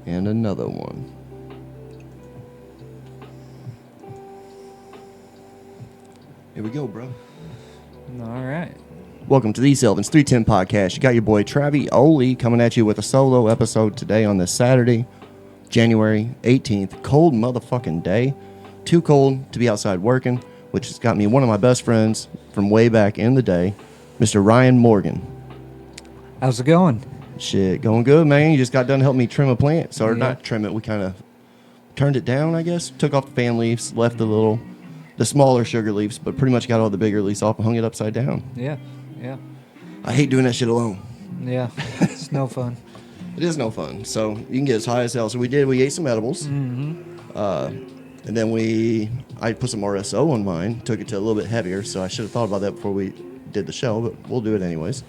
And another one. Here we go, bro. All right. Welcome to the Elvins 310 podcast. You got your boy Travi Oli coming at you with a solo episode today on this Saturday, January 18th. Cold motherfucking day. Too cold to be outside working, which has got me one of my best friends from way back in the day, Mr. Ryan Morgan. How's it going? Shit, going good, man. You just got done helping me trim a plant. So, or not trim it, we kind of turned it down, I guess. Took off the fan leaves, left the smaller sugar leaves, but pretty much got all the bigger leaves off and hung it upside down. Yeah. I hate doing that shit alone. Yeah, it's no fun. It is no fun. So you can get as high as hell. So we ate some edibles. Mm-hmm. And then I put some RSO on mine, took it to a little bit heavier. So I should have thought about that before we did the show, but we'll do it anyways.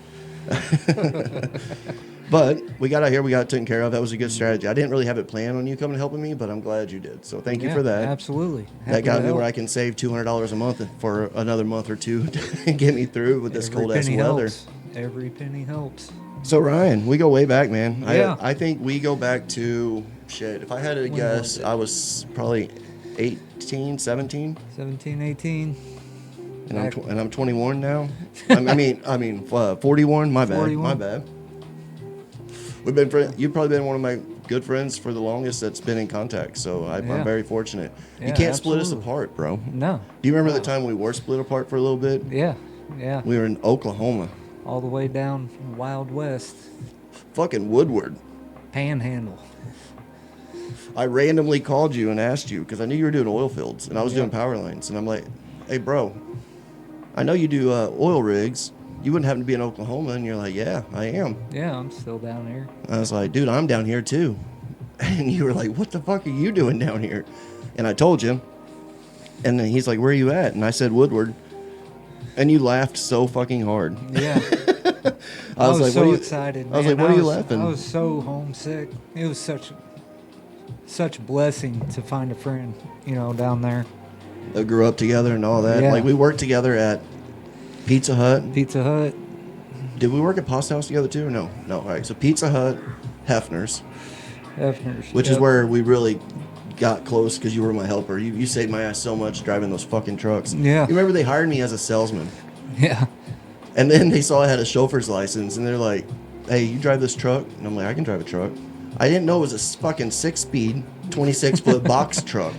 But we got out here, we got it taken care of. That was a good strategy. I didn't really have it planned on you coming and helping me, but I'm glad you did. So thank you for that. Absolutely. That got me where I can save $200 a month for another month or two to get me through with this cold ass weather. Every penny helps. So Ryan, we go way back, man. Yeah. I think we go back to shit. If I had to guess, I was probably 18, 17. 17, 18. And I'm 21 now. I mean 41. My bad. 41. My bad. We've been friends. You've probably been one of my good friends for the longest that's been in contact. So I'm very fortunate. Yeah, you can't split us apart, bro. No. Do you remember the time we were split apart for a little bit? Yeah. We were in Oklahoma. All the way down Wild West. Fucking Woodward. Panhandle. I randomly called you and asked you because I knew you were doing oil fields and I was doing power lines. And I'm like, hey, bro, I know you do oil rigs. You wouldn't happen to be in Oklahoma. And you're like, yeah, I am. Yeah, I'm still down here. I was like, dude, I'm down here too. And you were like, what the fuck are you doing down here? And I told you. And then he's like, where are you at? And I said, Woodward. And you laughed so fucking hard. Yeah. I was like, so excited. Man. I was like, what are you laughing? I was so homesick. It was such a blessing to find a friend, down there. That grew up together and all that. Yeah. Like we worked together at Pizza Hut. Did we work at Pasta House together too or no? No. All right. So Pizza Hut, Hefner's. Which is where we really got close because you were my helper. You saved my ass so much driving those fucking trucks. Yeah. You remember they hired me as a salesman. Yeah. And then they saw I had a chauffeur's license and they're like, hey, you drive this truck? And I'm like, I can drive a truck. I didn't know it was a fucking 6-speed, 26-foot box truck.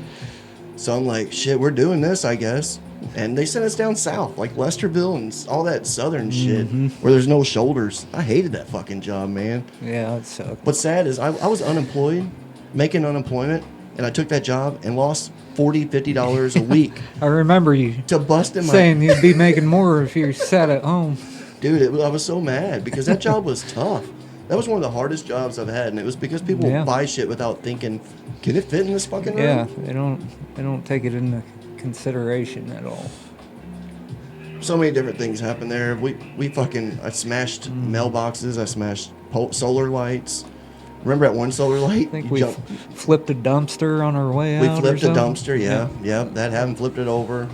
So I'm like, shit, we're doing this, I guess. And they sent us down south, like Lesterville and all that southern shit, where there's no shoulders. I hated that fucking job, man. Yeah, it sucked. What's sad is I was unemployed, making unemployment, and I took that job and lost $40, $50 a week. I remember you to bust in saying you'd be making more if you sat at home. Dude, I was so mad because that job was tough. That was one of the hardest jobs I've had, and it was because people buy shit without thinking, can it fit in this fucking room? Yeah, they don't take it into consideration at all. So many different things happened there. I smashed mailboxes. I smashed solar lights. Remember at one solar light? I think we flipped a dumpster on our way out. We flipped a dumpster, yeah. That happened, flipped it over.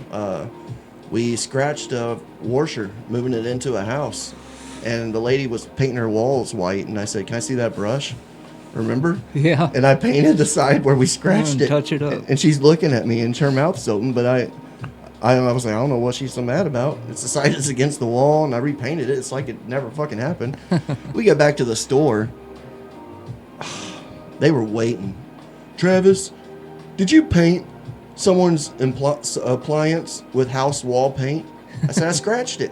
We scratched a washer, moving it into a house. And the lady was painting her walls white. And I said, can I see that brush? Remember? Yeah. And I painted the side where we scratched it. Touch it up. And she's looking at me and her mouth's open. But I was like, I don't know what she's so mad about. It's the side that's against the wall. And I repainted it. It's like it never fucking happened. We get back to the store. They were waiting. Travis, did you paint someone's appliance with house wall paint? I said, I scratched it.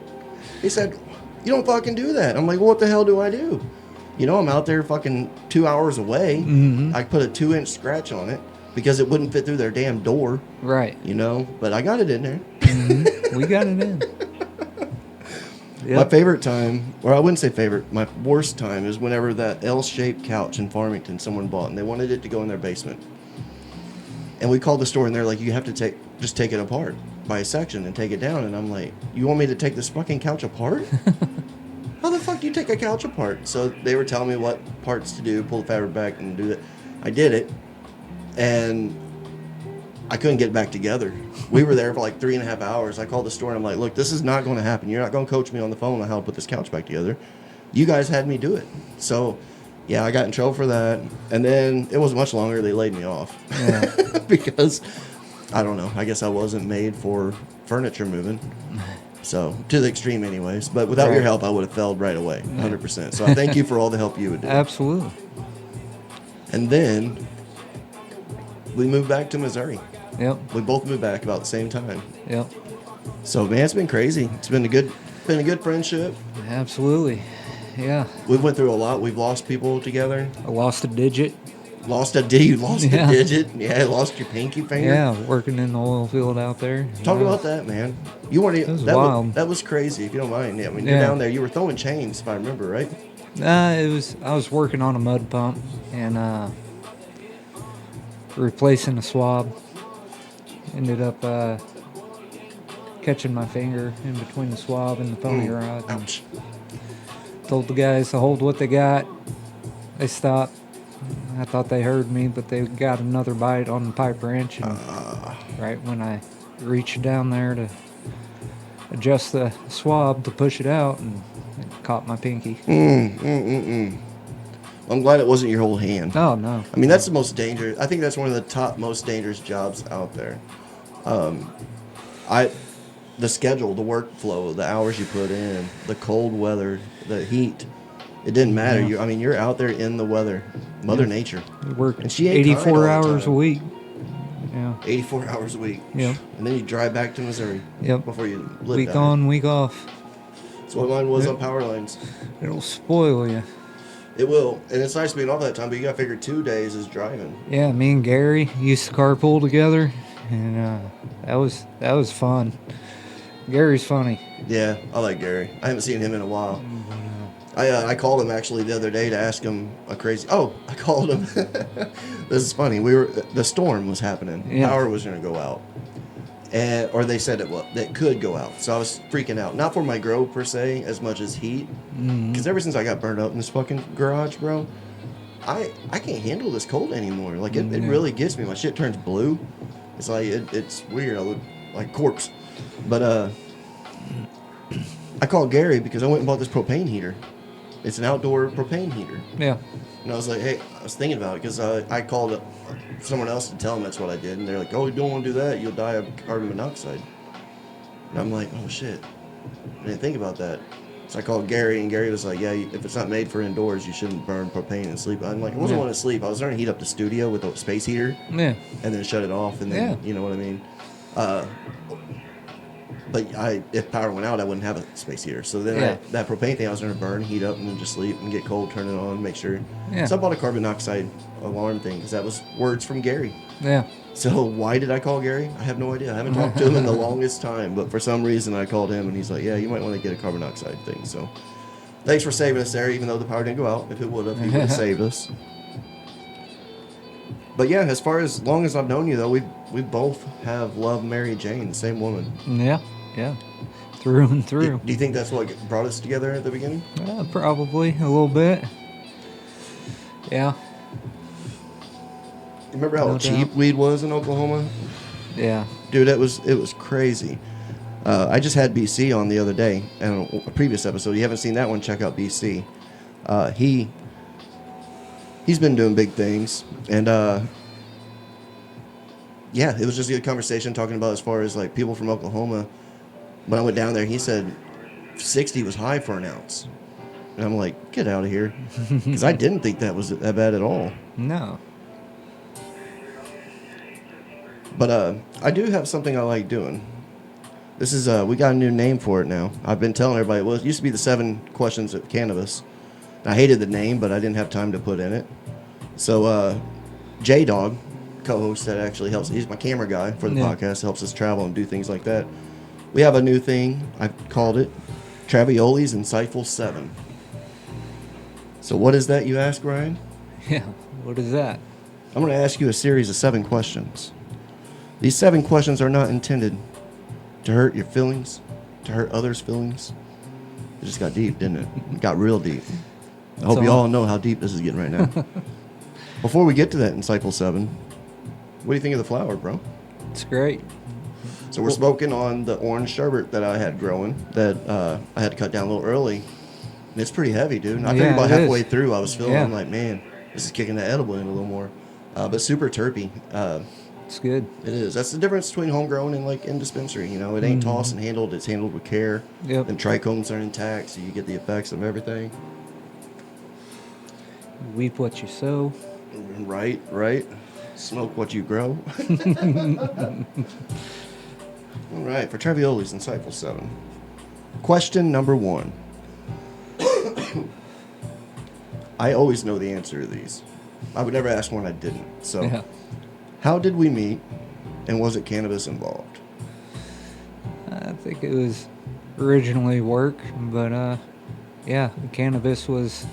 He said, you don't fucking do that. I'm like, well, what the hell do I do? I'm out there fucking 2 hours away. I put a 2-inch scratch on it because it wouldn't fit through their damn door. Right. But I got it in there. We got it in. Yep. My favorite time, or I wouldn't say favorite, my worst time is whenever that L-shaped couch in Farmington someone bought and they wanted it to go in their basement. And we called the store and they're like, you have to just take it apart by a section and take it down. And I'm like, you want me to take this fucking couch apart? How the fuck do you take a couch apart? So they were telling me what parts to do, pull the fabric back and do that. I did it. And I couldn't get it back together. We were there for like 3.5 hours. I called the store and I'm like, look, this is not going to happen. You're not going to coach me on the phone on how to put this couch back together. You guys had me do it. So Yeah, I got in trouble for that. And then it wasn't much longer. They laid me off. Yeah. Because, I don't know. I guess I wasn't made for furniture moving. So, to the extreme anyways. But without your Right. help, I would have failed right away. 100%. So, I thank you for all the help you would do. Absolutely. And then, we moved back to Missouri. Yep. We both moved back about the same time. Yep. So, man, it's been crazy. It's been a good friendship. Absolutely. Yeah. We went through a lot. We've lost people together. I lost a digit. You lost a Yeah. digit. Yeah, lost your pinky finger. Yeah, working in the oil field out there. Talk Yeah. about that, man. You weren't. It was that wild. that was crazy. If you don't mind. Yeah, when you're Yeah. down there, you were throwing chains, if I remember right. I was working on a mud pump and replacing a swab. Ended up catching my finger in between the swab and the pony rod. And Ouch. told the guys to hold what they got. They stopped. I thought they heard me, but they got another bite on the pipe wrench. And right when I reached down there to adjust the swab to push it out, and it caught my pinky. I'm glad it wasn't your whole hand. Oh, no. I mean, that's the most dangerous. I think that's one of the top most dangerous jobs out there. The schedule, the workflow, the hours you put in, the cold weather, the heat. It didn't matter. Yeah. You're out there in the weather, Mother Nature. We work And she ain't kind all 84 the hours a time. week. Yeah. 84 hours a week. Yep. And then you drive back to Missouri. Yep. Before you live Week down on, week off. here. That's what mine was on power lines. It'll spoil you. It will. And it's nice being off that time, but you got to figure 2 days is driving. Yeah, me and Gary used to carpool together, and that was fun. Gary's funny. Yeah, I like Gary. I haven't seen him in a while. I called him actually the other day to ask him a crazy. Oh, I called him. This is funny. The storm was happening. Yeah. Power was going to go out, or they said that could go out. So I was freaking out. Not for my grow per se, as much as heat. Because ever since I got burned up in this fucking garage, bro, I can't handle this cold anymore. Like it really gets me. My shit turns blue. It's like it's weird. I look like a corpse. But I called Gary because I went and bought this propane heater. It's an outdoor propane heater. Yeah. And I was like, hey, I was thinking about it because I called up someone else to tell them that's what I did. And they're like, oh, you don't want to do that. You'll die of carbon monoxide. And I'm like, oh, shit. I didn't think about that. So I called Gary, and Gary was like, yeah, if it's not made for indoors, you shouldn't burn propane and sleep. I'm like, I wasn't Yeah. wanting to sleep. I was trying to heat up the studio with a space heater Yeah. and then shut it off. And then, Yeah. you know what I mean? But if power went out, I wouldn't have a space heater. So then Yeah. that propane thing I was going to burn, heat up, and then just sleep and get cold, turn it on, make sure. Yeah. So I bought a carbon monoxide alarm thing because that was words from Gary. Yeah. So why did I call Gary? I have no idea. I haven't talked to him in the longest time. But for some reason, I called him, and he's like, yeah, you might want to get a carbon monoxide thing. So thanks for saving us there, even though the power didn't go out. If it would have, he would have saved us. But yeah, as far as long as I've known you, though, we both have loved Mary Jane, the same woman. Yeah. Yeah. Through and through. Do you think that's what brought us together at the beginning? Probably a little bit. Yeah. Remember how No cheap doubt. weed was in Oklahoma? Yeah. Dude, it was crazy. I just had BC on the other day, and a previous episode. You haven't seen that one? Check out BC. He's been doing big things, and yeah, it was just a good conversation talking about as far as like people from Oklahoma. When I went down there, he said 60 was high for an ounce, and I'm like, get out of here, because I didn't think that was that bad at all. No. But I do have something I like doing. This is we got a new name for it now. I've been telling everybody. Well, it used to be the 7 questions of cannabis. I hated the name, but I didn't have time to put in it. So J Dog, co-host that actually helps. He's my camera guy for the Yeah. podcast. Helps us travel and do things like that. We have a new thing. I've called it Travioli's Insightful 7. So what is that, you ask, Ryan? Yeah. What is that? I'm going to ask you a series of 7 questions. These 7 questions are not intended to hurt your feelings, to hurt others' feelings. It just got deep, didn't it? It got real deep. I hope you all know how deep this is getting right now. Before we get to that Insightful 7, what do you think of the flower, bro? It's great. So we're smoking on the orange sherbet that I had growing that I had to cut down a little early And it's pretty heavy, dude. I Yeah, think about it halfway is. through, I was feeling, Yeah. I'm like, man, this is kicking the edible in a little more. But super terpy. It's good. It is. That's the difference between homegrown and like in dispensary. You know, it ain't tossed and handled. It's handled with care. Yep. And trichomes are intact, so you get the effects of everything. Reap what you sow. Right, right. Smoke what you grow. All right, for Travioli's Insightful 7. Question number 1. I always know the answer to these. I would never ask one I didn't. So, Yeah. how did we meet, and was it cannabis involved? I think it was originally work, but yeah, cannabis was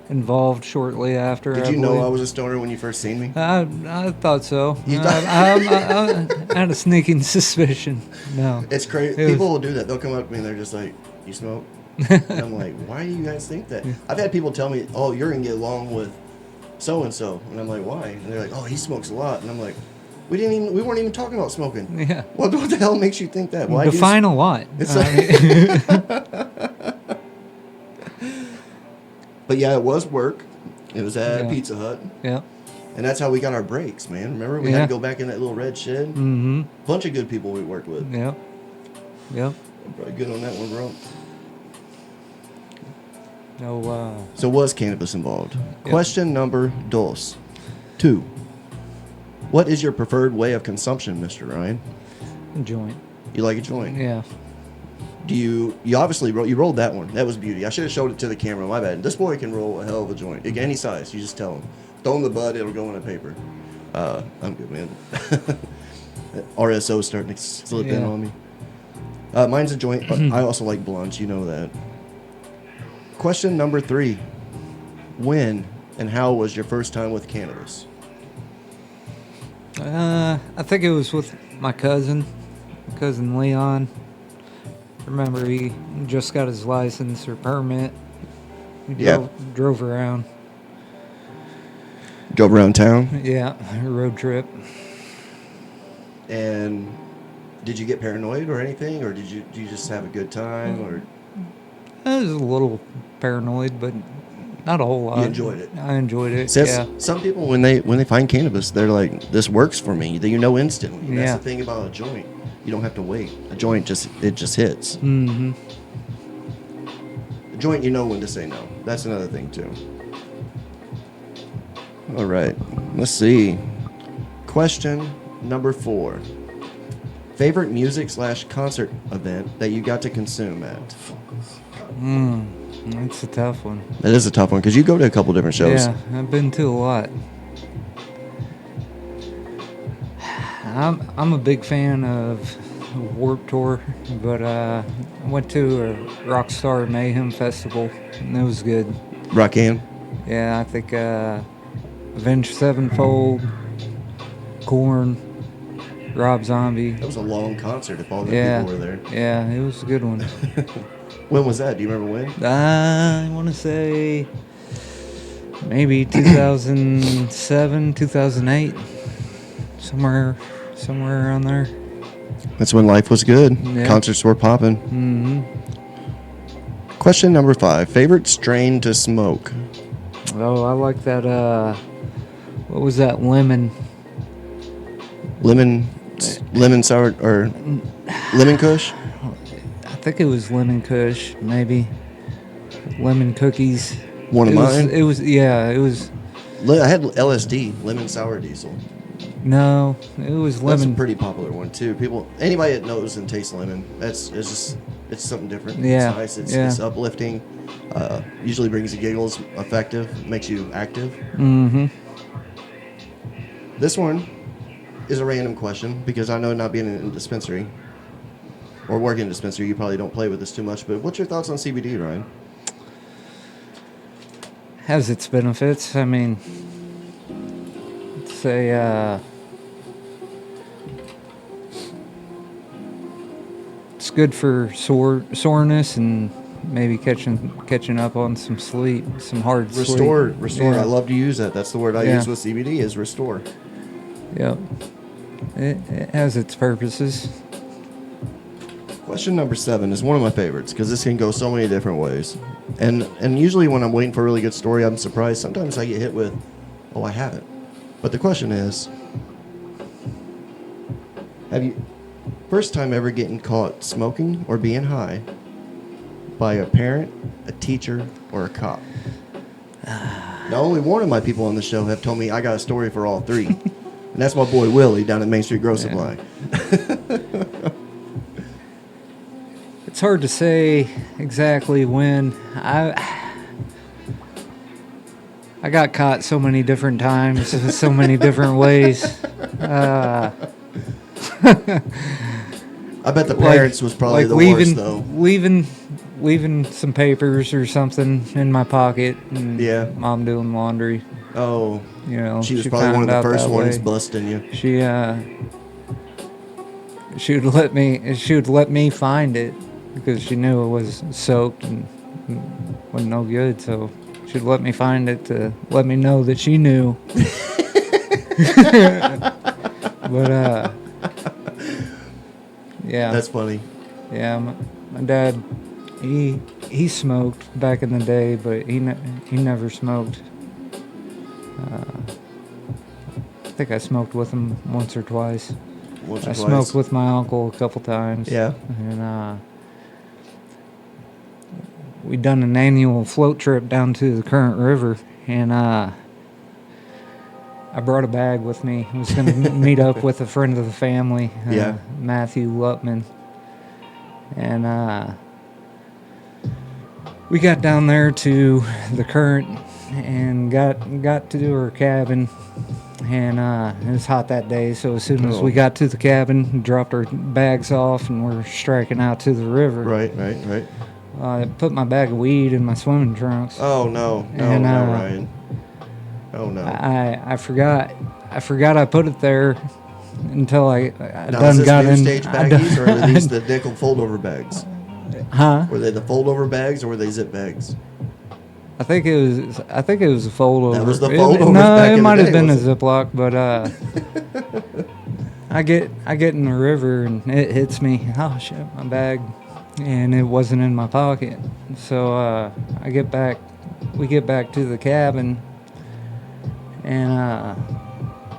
involved shortly after. Did you know I was a stoner when you first seen me? I thought so. You I had a sneaking suspicion. No. It's crazy. It was- People will do that. They'll come up to me and they're just like, "You smoke?" And I'm like, "Why do you guys think that?" I've had people tell me, "Oh, you're gonna get along with so and so," and I'm like, "Why?" And they're like, "Oh, he smokes a lot," and I'm like, "We weren't even talking about smoking." Yeah. What the hell makes you think that? Well, I Define a lot. It's I But yeah, it was work. It was at Yeah. Pizza Hut, yeah. and that's how we got our breaks, man. Remember, we had Yeah. to go back in that little red shed. Mm-hmm. Bunch of good people we worked with. Yep. Yep. I'm probably good on that one, bro. No. So was cannabis involved? Yep. Question number 2. What is your preferred way of consumption, Mr. Ryan? Joint. You like a joint? Yeah. Do you obviously rolled that one. That was beauty. I should have showed it to the camera. My bad. This boy can roll a hell of a joint. Any size. You just tell him. Throw him the bud. It'll go in a paper. I'm good, man. RSO starting to slip in Yeah. on me. Mine's a joint, but I also like blunts. You know that. Question number 3. When and how was your first time with cannabis? I think it was with my cousin Leon. Remember, he just got his license or permit. We Yeah. drove around. Drove around town. Yeah, road trip. And did you get paranoid or anything, or did you just have a good time, or I was a little paranoid, but not a whole lot. You enjoyed it? I enjoyed it. Says Yeah. some people when they find cannabis, they're like, this works for me. You know instantly. And Yeah. That's the thing about a joint. You don't have to wait. A joint just hits. Mm-hmm. A joint, you know when to say no. That's another thing too. All right, let's see. Question number 4. Favorite music/concert event that you got to consume at? That's a tough one. That is a tough one because you go to a couple different shows. Yeah, I've been to a lot. I'm a big fan of Warped Tour, but I went to a Rockstar Mayhem Festival, and it was good. Rockin'. Yeah, I think Avenged Sevenfold, Korn, Rob Zombie. That was a long concert if all the Yeah, people were there. yeah, it was a good one. When was that? Do you remember when? I want to say maybe 2007, 2008, somewhere around there. That's when life was good. Yeah. Concerts were popping. Mm-hmm. Question number 5. Favorite strain to smoke? Oh, I like that. What was that? Lemon Lemon sour or lemon kush? I think it was lemon kush, maybe lemon cookies. One of mine? It was. I had LSD, lemon sour diesel. No, it was That's a lemon. pretty popular one too. Anybody that knows and tastes lemon, it's something different. Yeah, It's nice. yeah. It's uplifting. Usually brings you giggles. Effective. Makes you active. Mm-hmm. This one is a random question because I know not being in a dispensary or working in a dispensary, you probably don't play with this too much. But what's your thoughts on CBD, Ryan? Has its benefits. I mean, say it's good for soreness and maybe catching up on some sleep, some hard Restore. sleep. Restore. Yeah. I love to use that. That's the word I Yeah. use with CBD is restore. Yep. It has its purposes. Question number 7 is one of my favorites because this can go so many different ways. And usually when I'm waiting for a really good story, I'm surprised. Sometimes I get hit with, oh, I haven't. But the question is, have you first time ever getting caught smoking or being high by a parent, a teacher, or a cop? Now, only one of my people on the show have told me I got a story for all 3. And that's my boy Willie down at Main Street Grow Supply. It's hard to say exactly when. I got caught so many different times, so many different ways. I bet the parents was probably the worst, though. Leaving some papers or something in my pocket, and Yeah. Mom doing laundry. Oh, You know, she was probably one of found the out first that ones way. busting you. She would let me find it because she knew it was soaked and wasn't no good. So she'd let me find it to let me know that she knew. But yeah, That's funny. yeah. My dad, he smoked back in the day, but he never smoked. I think I smoked with him once or twice. Once or I twice. smoked with my uncle a couple times. Yeah. And we done an annual float trip down to the Current River, and I brought a bag with me. I was going to meet up with a friend of the family, Yeah. Matthew Lutman. And we got down there to the Current and got to her cabin. And it was hot that day, so as soon as we got to the cabin, dropped our bags off, and we're striking out to the river. Right. I put my bag of weed in my swimming trunks. Oh, no, And, Ryan. Oh, no. I forgot I put it there until I Now, done is this got new in. stage baggies, or are these the nickel fold-over bags? Huh? Were they the fold-over bags, or were they zip bags? I think it was a fold over. That was the foldovers No, back it in the might have day, been a wasn't Ziploc, but I get in the river and it hits me. Oh shit, my bag, and it wasn't in my pocket. So we get back to the cabin, and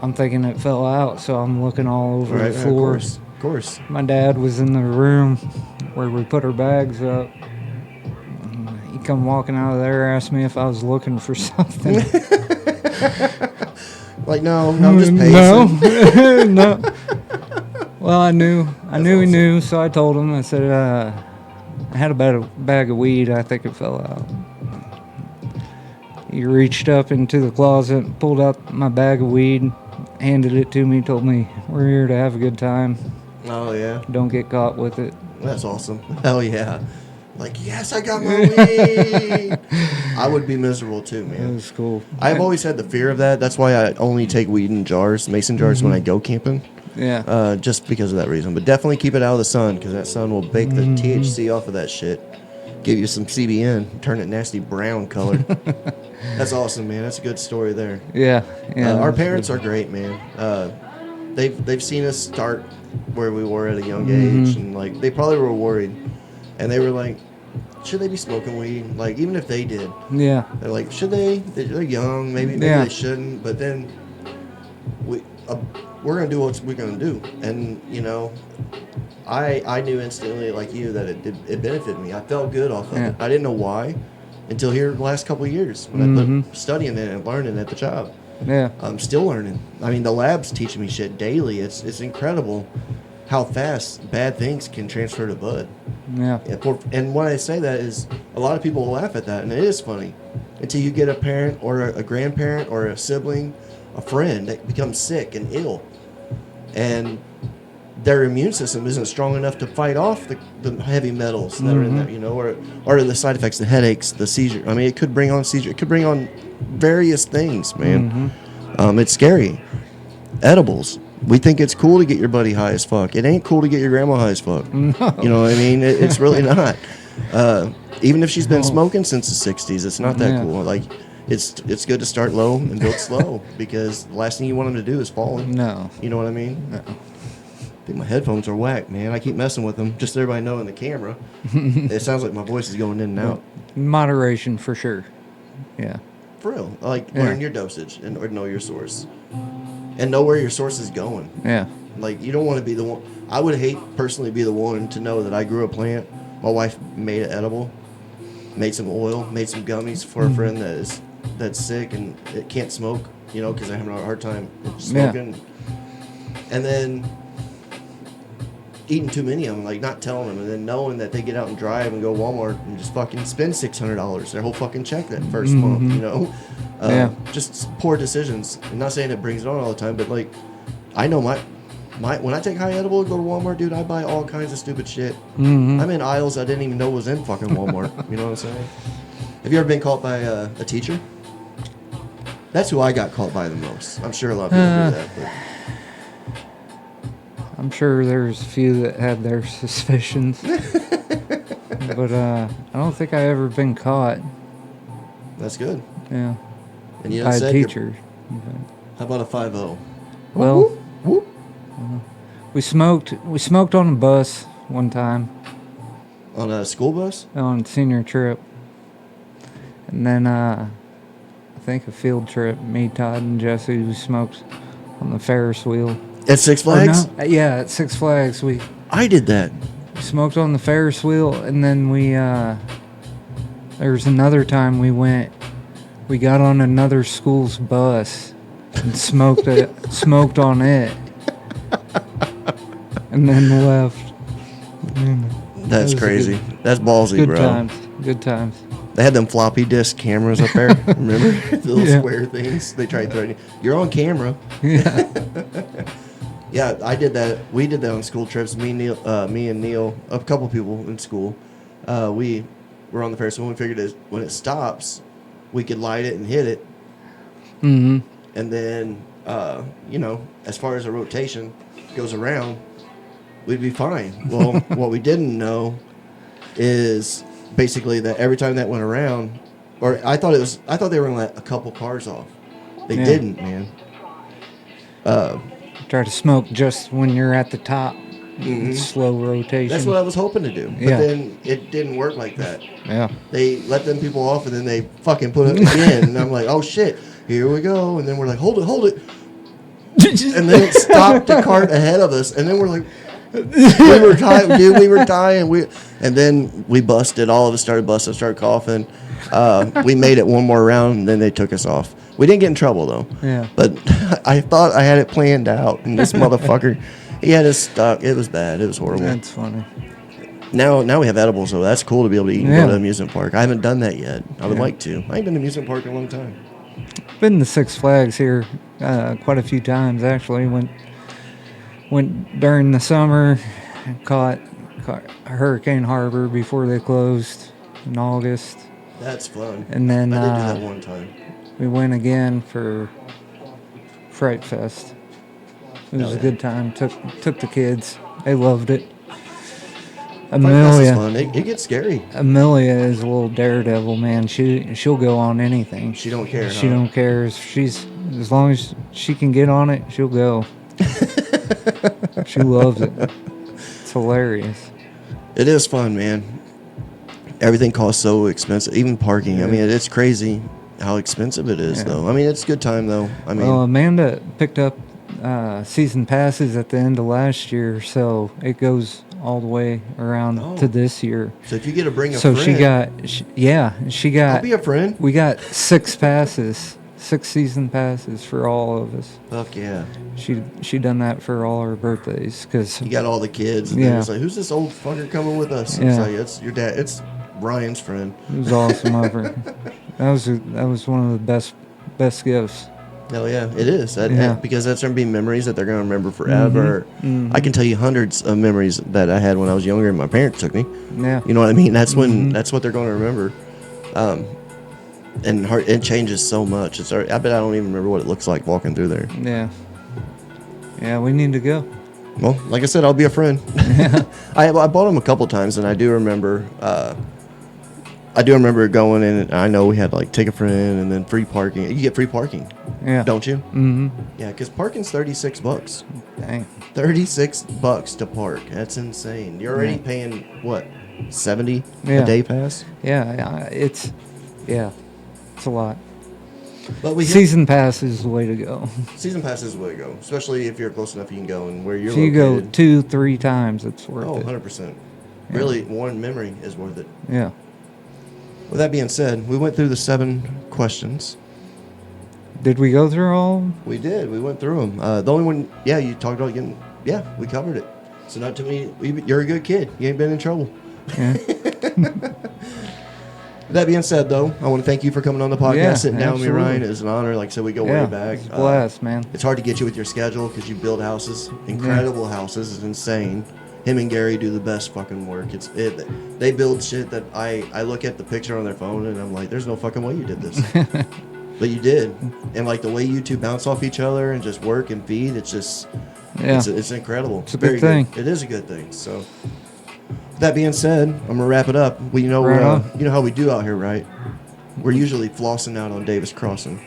I'm thinking it fell out. So I'm looking all over the floor. Of course. My dad was in the room where we put our bags up. He come walking out of there, asked me if I was looking for something. Like, no, I'm just pacing. No. Well, I knew he knew, so I told him. I said, I had a bag of weed. I think it fell out. He reached up into the closet, pulled out my bag of weed, handed it to me, told me, "We're here to have a good time. Oh, yeah. Don't get caught with it." That's awesome. Hell yeah. Like, yes, I got my weed. I would be miserable too, It man. was cool. I've always had the fear of that. That's why I only take weed in jars, mason jars, when I go camping. Yeah. Just because of that reason. But definitely keep it out of the sun, because that sun will bake the THC off of that shit. Give you some CBN, turn it nasty brown color. That's awesome, man. That's a good story there. Yeah. Our parents are great, man. They've seen us start where we were at a young age, and like they probably were worried, and they were like, should they be smoking weed? Like, even if they did, Yeah. they're like, should they? They're young, maybe Yeah. they shouldn't. But then we're gonna do what we're gonna do, and you know, I knew instantly, like you, that it benefited me. I felt good off of it. I didn't know why until here the last couple of years when I put studying it and learning at the job. Yeah. I'm still learning. I mean, the lab's teaching me shit daily. It's incredible how fast bad things can transfer to bud. Yeah. And when I say that is, a lot of people will laugh at that, and it is funny. Until you get a parent or a grandparent or a sibling, a friend that becomes sick and ill, and their immune system isn't strong enough to fight off the heavy metals that are in there, you know, or the side effects, the headaches, the seizure. I mean, it could bring on seizure. It could bring on various things, man. It's scary. Edibles. We think it's cool to get your buddy high as fuck. It ain't cool to get your grandma high as fuck. No. You know what I mean? It's really not. Even if she's been smoking since the 60s, it's not that cool. Like, it's good to start low and build slow, because the last thing you want them to do is fall. No. You know what I mean? No. think my headphones are whack, man. I keep messing with them. Just so everybody know in the camera. It sounds like my voice is going in and out. Moderation for sure. Yeah. For real. Like, Yeah. learn your dosage and or know your source. And know where your source is going. Yeah. Like, you don't want to be the one. I would hate personally be the one to know that I grew a plant. My wife made it edible, made some oil, made some gummies for a friend that's sick and it can't smoke, you know, because they're having a hard time smoking. And then eating too many of them, like not telling them, and then knowing that they get out and drive and go to Walmart and just fucking spend $600, their whole fucking check that 1st month, you know? Just poor decisions. I'm not saying it brings it on all the time, but like, I know my when I take high edible and go to Walmart, dude, I buy all kinds of stupid shit. I'm in aisles I didn't even know was in fucking Walmart. You know what I'm saying? Have you ever been caught by a teacher? That's who I got caught by the most. I'm sure a lot of people do that. But. I'm sure there's a few that had their suspicions. But I don't think I ever been caught. That's good. Yeah. And you By a said teacher. how about a 5-0? Well, Whoop, whoop. we smoked on a bus one time On a school bus? on senior trip. And then I think a field trip, me, Todd, and Jesse, we smoked on the Ferris wheel. At Six Flags? No, yeah, at Six Flags. We I did that. smoked on the Ferris wheel, and then there was another time we got on another school's bus and smoked on it, and then left. That's was crazy. That's ballsy, Good bro. times. Good times. They had them floppy disk cameras up there. Remember? The little Yeah. square things. They tried throwing you. You're on camera. Yeah. Yeah, I did that. We did that on school trips. Me and Neil, a couple people in school. We were on the Ferris wheel. We figured when it stops, we could light it and hit it. Mm-hmm. And then, as far as the rotation goes around, we'd be fine. Well, what we didn't know is basically that every time that went around, or I thought they were gonna let a couple cars off. They didn't, man. Try to smoke just when you're at the top. Slow rotation. That's what I was hoping to do, but then it didn't work like that. Yeah. They let them people off, and then they fucking put it again, and I'm like, oh shit, here we go, and then we're like, hold it, and then it stopped the cart ahead of us, and then we're like, we were dying, dude, we were dying, and then we busted, all of us started busting, started coughing, we made it one more round, and then they took us off. We didn't get in trouble though. Yeah. But I thought I had it planned out, and this motherfucker, he had us stuck. It was bad. It was horrible. That's funny. Now we have edibles, so that's cool to be able to eat and go to an amusement park. I haven't done that yet. I would like to. I ain't been to an amusement park in a long time. Been to Six Flags here quite a few times actually. Went during the summer, caught Hurricane Harbor before they closed in August. That's fun. And then I did do that one time. we went again for Fright Fest. It was a good time. Took the kids. They loved it. Fright Fest is fun. It gets scary. Amelia is a little daredevil, man. She'll go on anything. She don't care. She don't care. As long as she can get on it, she'll go. She loves it. It's hilarious. It is fun, man. Everything costs so expensive. Even parking. Yeah. I mean, it's crazy how expensive it is, though. I mean, it's a good time, though. I mean, well, Amanda picked up season passes at the end of last year, so it goes all the way around to this year. So if you get to bring a so friend. she got. I'll be a friend. We got 6 passes, 6 season passes for all of us. Fuck yeah. She done that for all her birthdays because you got all the kids. And then it's like, who's this old fucker coming with us? It's like, it's your dad. It's Ryan's friend. It was awesome of her. That was one of the best gifts. Hell yeah, it is. Because that's going to be memories that they're going to remember forever. I can tell you hundreds of memories that I had when I was younger and my parents took me. Yeah. You know what I mean? That's when that's what they're going to remember. And it changes so much. I bet I don't even remember what it looks like walking through there. Yeah. Yeah, we need to go. Well, like I said, I'll be a friend. I bought them a couple times, and I do remember. I do remember going in, and I know we had like take a friend and then free parking. You get free parking, don't you? Mm-hmm. Yeah, because parking's $36. Dang. $36 to park. That's insane. You're already Yeah. paying what, 70 Yeah. a day pass? Yeah, it's a lot. But we Season pass is the way to go. season pass is the way to go, especially if you're close enough you can go and where you're If you go located. 2-3 times, it's worth Oh, it. 100%. Yeah. Really, one memory is worth it. Yeah. With that being said, we went through the 7 questions. Did we go through all? We did. We went through them. The only one, yeah, you talked about getting, yeah, we covered it. So not too many. You're a good kid. You ain't been in trouble. Yeah. That being said, though, I want to thank you for coming on the podcast, Yeah, sitting down with me, absolutely. Ryan. It was an honor. Like I said, we go Yeah, way back. it's a blast, man. It's hard to get you with your schedule because you build houses, incredible houses. It's insane. Him and Gary do the best fucking work. They build shit that I look at the picture on their phone and I'm like, there's no fucking way you did this. But you did. And like the way you two bounce off each other and just work and feed, it's just, Yeah. it's incredible. It's a good thing. It is a good thing. So that being said, I'm going to wrap it up. Well, you know how we do out here, right? We're usually flossing out on Davis Crossing.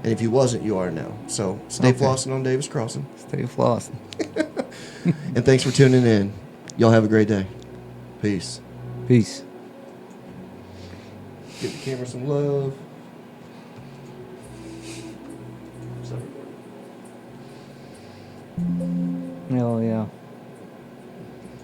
And if you wasn't, you are now. So stay flossing on Davis Crossing. Stay flossing. And thanks for tuning in. Y'all have a great day. Peace. Peace. Give the camera some love. Hell yeah.